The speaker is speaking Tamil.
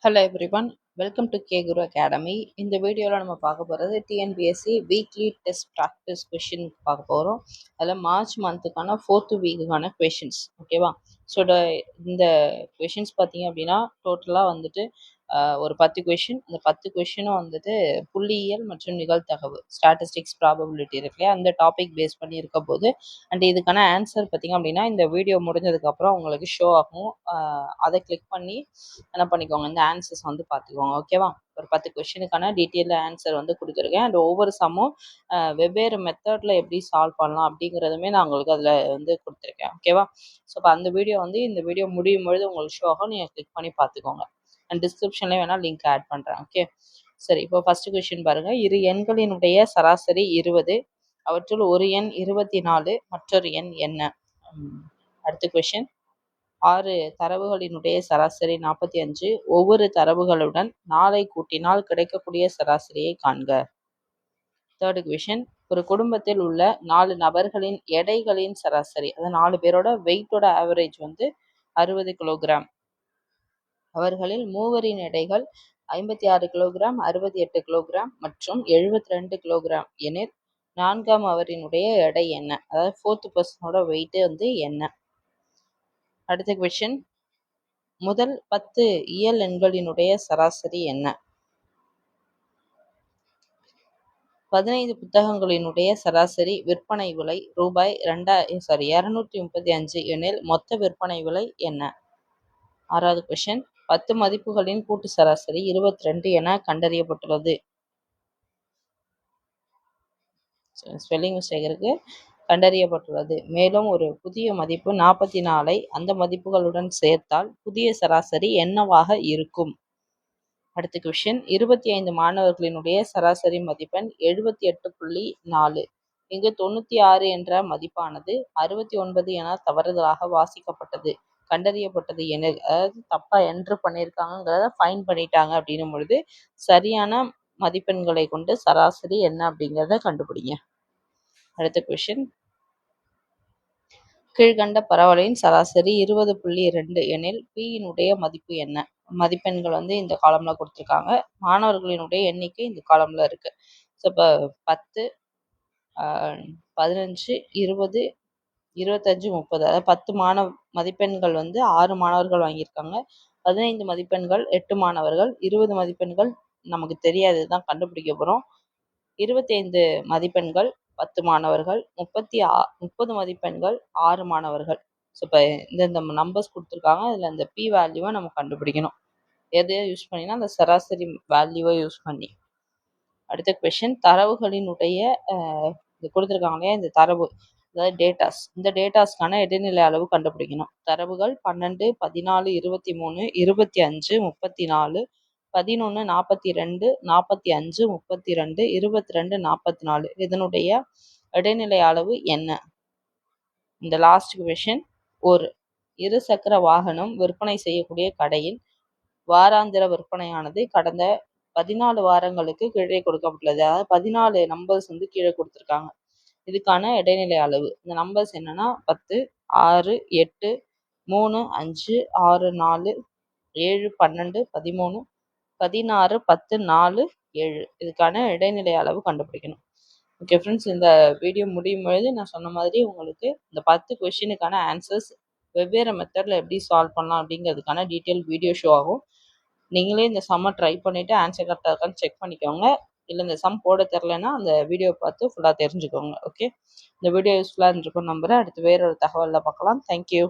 Hello everyone, welcome to K Guru academy. இந்த வீடியோவில் நம்ம பார்க்க போகிறது TNPSC weekly test practice question பார்க்க போகிறோம். அதில் மார்ச் மந்த்துக்கான 4th வீக்குக்கான கொஷின்ஸ். ஓகேவா? ஸோ இந்த கொஷின்ஸ் பார்த்தீங்க அப்படின்னா டோட்டலாக வந்துட்டு ஒரு 10 கொஷின். அந்த 10 கொஷினும் வந்துட்டு புள்ளியியல் மற்றும் நிகழ்தகவு ஸ்டாட்டிஸ்டிக்ஸ் ப்ராபபிலிட்டி இருக்கு இல்லையா, அந்த டாபிக் பேஸ் பண்ணி இருக்க போது. அண்ட் இதுக்கான ஆன்சர் பார்த்தீங்க அப்படின்னா இந்த வீடியோ முடிஞ்சதுக்கப்புறம் உங்களுக்கு ஷோ ஆகும். அதை கிளிக் பண்ணி என்ன பண்ணிக்கோங்க, இந்த ஆன்சர்ஸ் வந்து பார்த்துக்கோங்க. ஓகேவா? ஒரு 10 கொஷினுக்கான டீட்டெயில் ஆன்சர் வந்து கொடுத்துருக்கேன். அண்ட் ஒவ்வொரு சம்மும் வெவ்வேறு மெத்தடில் எப்படி சால்வ் பண்ணலாம் அப்படிங்கிறதுமே நான் உங்களுக்கு அதில் வந்து கொடுத்துருக்கேன். ஓகேவா? ஸோ இப்போ அந்த வீடியோ வந்து இந்த வீடியோ முடியும் பொழுது உங்களுக்கு ஷோ ஆகும். நீங்கள் கிளிக் பண்ணி பார்த்துக்கோங்க. அண்ட் டிஸ்கிரிப்ஷன்லேயே வேணால் லிங்க் ஆட் பண்ணுறேன். ஓகே, சரி. இப்போ ஃபர்ஸ்ட் கொஷின் பாருங்கள். இரு எண்களினுடைய சராசரி 20, அவற்றுள் ஒரு எண் 24, மற்றொரு எண் என்ன? அடுத்த கொஷின். 6 தரவுகளினுடைய சராசரி 45. ஒவ்வொரு தரவுகளுடன் 4ஐ கூட்டினால் கிடைக்கக்கூடிய சராசரியை காண்க. Third question. ஒரு குடும்பத்தில் உள்ள 4 நபர்களின் எடைகளின் சராசரி, அதாவது 4 பேரோட வெயிட்டோட ஆவரேஜ் வந்து 60 கிலோகிராம். அவர்களில் மூவரின் எடைகள் 56 கிலோகிராம், 68 கிலோகிராம் மற்றும் 72 கிலோகிராம் எனில் 4ஆம் அவரினுடைய எடை என்ன? அதாவது 4th பர்சனோட வெயிட் வந்து என்ன? அடுத்த கொஷின். முதல் 10 இயல் எண்களினுடைய சராசரி என்ன? 15 புத்தகங்களினுடைய சராசரி விற்பனை விலை ரூபாய் 235 எனில் மொத்த விற்பனை விலை என்ன? ஆறாவது கொஷின். 10 மதிப்புகளின் கூட்டு சராசரி 22 என கண்டறியப்பட்டுள்ளது. ஸ்பெல்லிங் மிஸ்டேக் இருக்கு. கண்டறியப்பட்டுள்ளது. மேலும் ஒரு புதிய மதிப்பு 44ஐ அந்த மதிப்புகளுடன் சேர்த்தால் புதிய சராசரி என்னவாக இருக்கும்? அடுத்த கொஷின். 25 மாணவர்களினுடைய சராசரி மதிப்பெண் 78.4. இங்கு 96 என்ற மதிப்பானது 69 என தவறுதலாக வாசிக்கப்பட்டது. கண்டறியப்பட்டது எனில், அதாவது தப்பா என்ட்ரு பண்ணியிருக்காங்கிறத ஃபைன் பண்ணிட்டாங்க அப்படின்னும் பொழுது சரியான மதிப்பெண்களை கொண்டு சராசரி என்ன அப்படிங்கிறத கண்டுபிடிங்க. அடுத்த கொஷின். கீழ்கண்ட பரவலின் சராசரி 20.2 எனில் பியினுடைய மதிப்பு என்ன? மதிப்பெண்கள் வந்து இந்த காலம்ல கொடுத்துருக்காங்க. மாணவர்களினுடைய எண்ணிக்கை இந்த காலம்ல இருக்கு. ஸோ இப்போ 10, 15, 20, 25, 30, அதாவது 10 மதிப்பெண்கள் வந்து 6 மாணவர்கள் வாங்கியிருக்காங்க. 15 மதிப்பெண்கள் 8 மாணவர்கள், 20 மதிப்பெண்கள் நமக்கு தெரியாது, தான் கண்டுபிடிக்க போகிறோம். 25 மதிப்பெண்கள் 10 மாணவர்கள், 30 மதிப்பெண்கள் 6 மாணவர்கள். ஸோ இப்போ இந்த நம்பர்ஸ் கொடுத்துருக்காங்க. இதில் இந்த பி வேல்யூவை நம்ம கண்டுபிடிக்கணும். எதையோ யூஸ் பண்ணினா அந்த சராசரி வேல்யூவை யூஸ் பண்ணி. அடுத்த கொஷின். தரவுகளினுடைய இது கொடுத்துருக்காங்க இல்லையா, இந்த தரவு, அதாவது டேட்டாஸ், இந்த டேட்டாஸ்க்கான இடைநிலை அளவு கண்டுபிடிக்கணும். தரவுகள் 12, 14, 23, 25, 34, 11, 42, 45, 32, 22, 44. இதனுடைய இடைநிலை அளவு என்ன? இந்த லாஸ்ட் கொஷின். ஒரு இருசக்கர வாகனம் விற்பனை செய்யக்கூடிய கடையில் வாராந்திர விற்பனையானது கடந்த 14 வாரங்களுக்கு கீழே கொடுக்கப்பட்டுள்ளது. அதாவது 14 நம்பர்ஸ் வந்து கீழே கொடுத்துருக்காங்க. இதுக்கான இடைநிலை அளவு இந்த நம்பர்ஸ் என்னன்னா 10, 6, 8, 3, 5, 6, 4, 7, 12, 13, 16, 10, 4, 7. இதுக்கான இடைநிலை அளவு கண்டுபிடிக்கணும். ஓகே ஃப்ரெண்ட்ஸ், இந்த வீடியோ முடியும் பொழுது நான் சொன்ன மாதிரி உங்களுக்கு இந்த 10 கொஷினுக்கான ஆன்சர்ஸ் வெவ்வேறு மெத்தடில் எப்படி சால்வ் பண்ணலாம் அப்படிங்கிறதுக்கான டீட்டெயில் வீடியோ ஷோ ஆகும். நீங்களே இந்த சம்மை ட்ரை பண்ணிவிட்டு ஆன்சர் கரெக்டாக இருக்கான்னு செக் பண்ணிக்கோங்க. இல்லை இந்த சம் போட தெரிலனா அந்த வீடியோ பார்த்து ஃபுல்லாக தெரிஞ்சுக்கோங்க. ஓகே, இந்த வீடியோ யூஸ்ஃபுல்லாக இருந்திருக்கும் நம்புகிறேன். அடுத்து வேறொரு தகவலில் பார்க்கலாம். தேங்க்யூ.